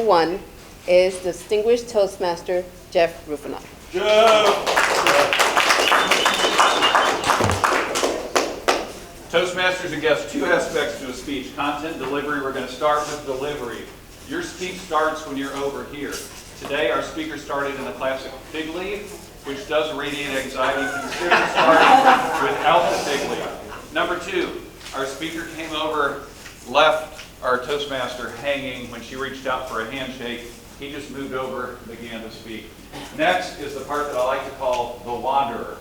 one is Distinguished Toastmaster Jeff Rufenacht. Toastmasters and guests, two aspects to a speech: content, delivery. We're going to start with delivery. Your speech starts when you're over here. Today, our speaker started in the classic fig leaf, which does radiate anxiety. Consider starting without the fig leaf. Number two, our speaker came over, left our Toastmaster hanging when she reached out for a handshake. He just moved over and began to speak. Next is the part that I like to call the wanderer.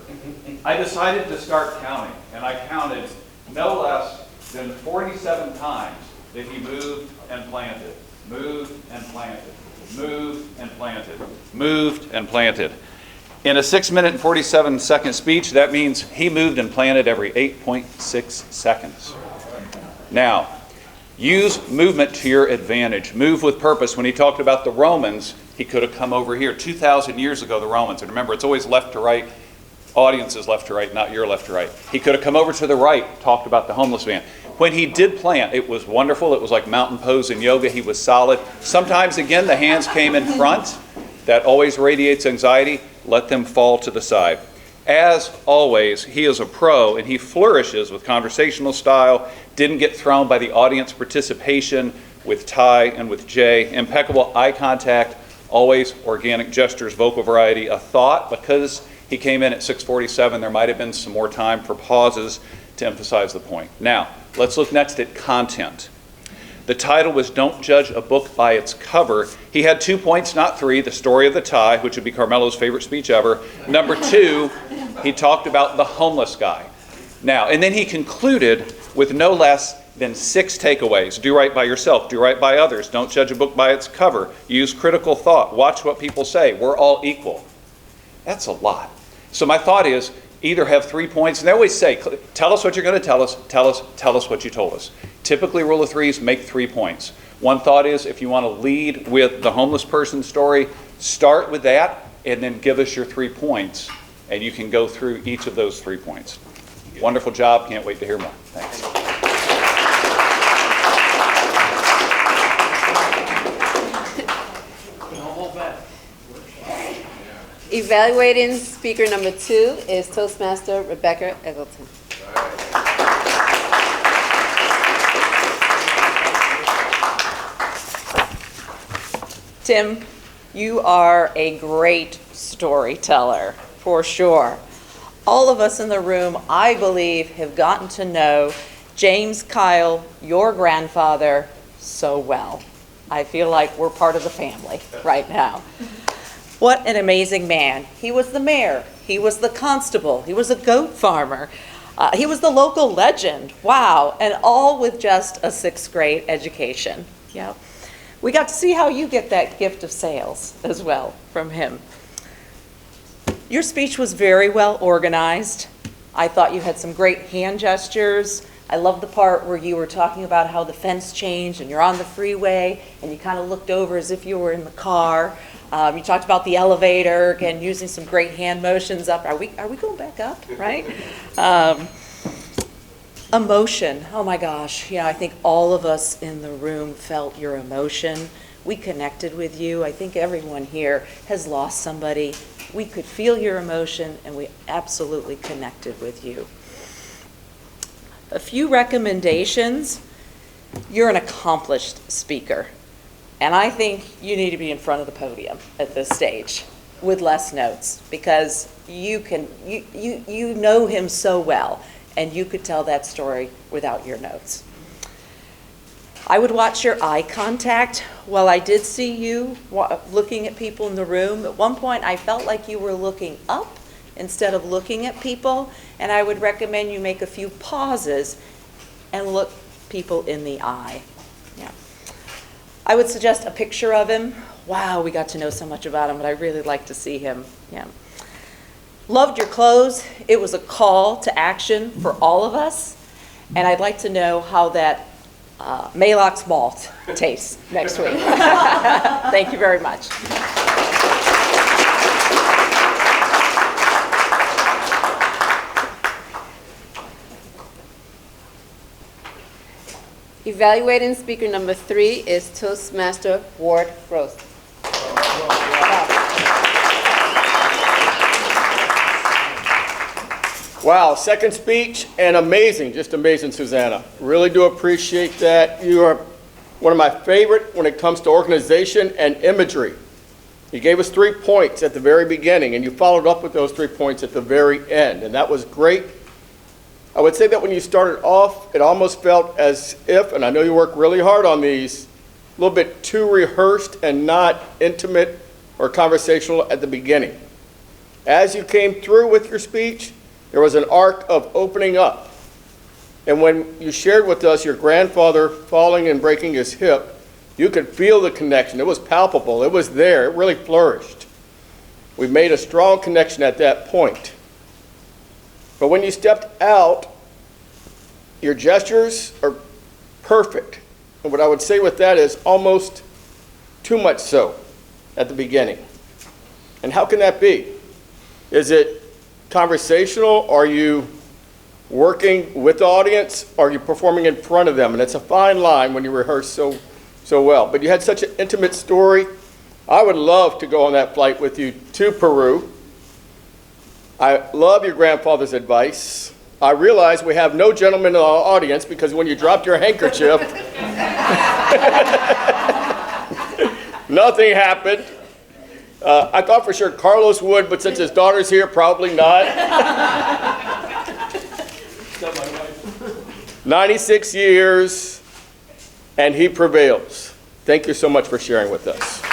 I decided to start counting, and I counted no less than 47 times that he moved and planted, moved and planted, moved and planted, moved and planted. In a 6-minute and 47-second speech, that means he moved and planted every 8.6 seconds. Now, use movement to your advantage. Move with purpose. When he talked about the Romans, he could have come over here. 2,000 years ago, the Romans, and remember, it's always left to right. Audience is left to right, not your left to right. He could have come over to the right, talked about the homeless man. When he did plant, it was wonderful. It was like mountain pose in yoga. He was solid. Sometimes, again, the hands came in front. That always radiates anxiety. Let them fall to the side. As always, he is a pro, and he flourishes with conversational style. Didn't get thrown by the audience participation with Ty and with Jay. Impeccable eye contact. Always organic gestures, vocal variety. A thought, because he came in at 6:47, there might have been some more time for pauses to emphasize the point. Now, let's look next at content. The title was Don't Judge a Book by Its Cover. He had 2 points, not 3. The story of the tie, which would be Carmelo's favorite speech ever. Number 2, he talked about the homeless guy. Now, and then he concluded with no less than 6 takeaways. Do right by yourself. Do right by others. Don't judge a book by its cover. Use critical thought. Watch what people say. We're all equal. That's a lot. So my thought is, either have 3 points, and they always say, tell us what you're going to tell us what you told us. Typically, rule of threes, make 3 points. One thought is, if you want to lead with the homeless person story, start with that, and then give us your 3 points, and you can go through each of those 3 points. Wonderful job. Can't wait to hear more. Thanks. Evaluating speaker number 2 is Toastmaster Rebecca Eggleton. Tim, you are a great storyteller, for sure. All of us in the room, I believe, have gotten to know James Kyle, your grandfather, so well. I feel like we're part of the family right now. What an amazing man. He was the mayor. He was the constable. He was a goat farmer. He was the local legend. Wow. And all with just a 6th grade education. Yep. We got to see how you get that gift of sales as well from him. Your speech was very well organized. I thought you had some great hand gestures. I love the part where you were talking about how the fence changed and you're on the freeway and you kind of looked over as if you were in the car. You talked about the elevator, again, using some great hand motions up. Are we going back up, right? Emotion, oh my gosh. I think all of us in the room felt your emotion. We connected with you. I think everyone here has lost somebody. We could feel your emotion and we absolutely connected with you. A few recommendations. You're an accomplished speaker. And I think you need to be in front of the podium at this stage with less notes because you know him so well and you could tell that story without your notes. I would watch your eye contact. While I did see you looking at people in the room, at one point I felt like you were looking up instead of looking at people, and I would recommend you make a few pauses and look people in the eye. Yeah. I would suggest a picture of him. Wow, we got to know so much about him, but I really like to see him. Yeah. Loved your clothes. It was a call to action for all of us, and I'd like to know how that Maalox malt tastes next week. Thank you very much. Evaluating speaker number 3 is Toastmaster Ward Gros. Wow, second speech, and amazing, just amazing, Susanna. Really do appreciate that. You are one of my favorite when it comes to organization and imagery. You gave us 3 points at the very beginning, and you followed up with those 3 points at the very end, and that was great. I would say that when you started off, it almost felt as if, and I know you work really hard on these, a little bit too rehearsed and not intimate or conversational at the beginning. As you came through with your speech, there was an arc of opening up. And when you shared with us your grandfather falling and breaking his hip, you could feel the connection. It was palpable. It was there. It really flourished. We made a strong connection at that point. But when you stepped out, your gestures are perfect. And what I would say with that is almost too much so at the beginning. And how can that be? Is it conversational? Are you working with the audience? Are you performing in front of them? And it's a fine line when you rehearse so well. But you had such an intimate story. I would love to go on that flight with you to Peru. I love your grandfather's advice. I realize we have no gentlemen in the audience because when you dropped your handkerchief, nothing happened. I thought for sure Carlos would, but since his daughter's here, probably not. 96 years, and he prevails. Thank you so much for sharing with us.